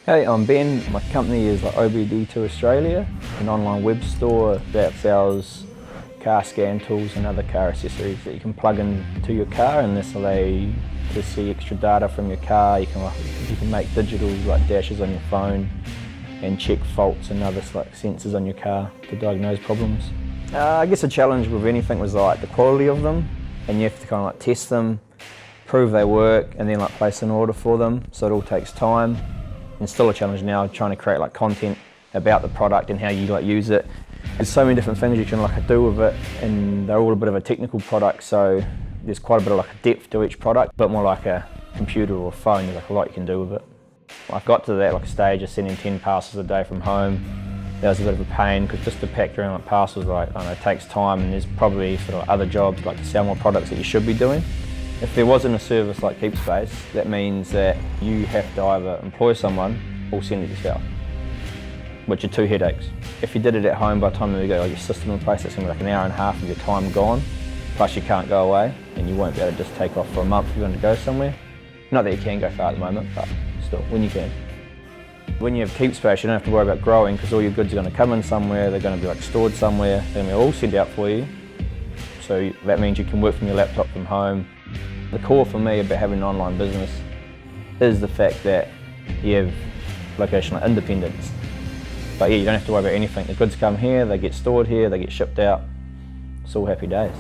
Hey, I'm Ben. My company is OBD2 Australia, an online web store that sells car scan tools and other car accessories that you can plug into your car, and this allows you to see extra data from your car. You can make digital dashes on your phone and check faults and other sensors on your car to diagnose problems. I guess the challenge with anything was the quality of them, and you have to test them, prove they work, and then place an order for them. So it all takes time. And still a challenge now trying to create content about the product and how you use it. There's so many different things you can do with it, and they're all a bit of a technical product, so there's quite a bit of depth to each product, but more like a computer or a phone. There's a lot you can do with it. I've got to that stage of sending 10 parcels a day from home. That was a bit of a pain because just to pack your own parcels, it takes time, and there's probably other jobs to sell more products that you should be doing. If there wasn't a service like KeepSpace, that means that you have to either employ someone or send it yourself, which are two headaches. If you did it at home, by the time you get your system in place, it's going to be an hour and a half of your time gone, plus you can't go away, and you won't be able to just take off for a month if you're going to go somewhere. Not that you can go far at the moment, but still, when you can. When you have KeepSpace, you don't have to worry about growing because all your goods are going to come in somewhere, they're going to be stored somewhere, they're going to be all sent out for you. So that means you can work from your laptop from home. The core for me about having an online business is the fact that you have locational independence. But yeah, you don't have to worry about anything. The goods come here, they get stored here, they get shipped out. It's all happy days.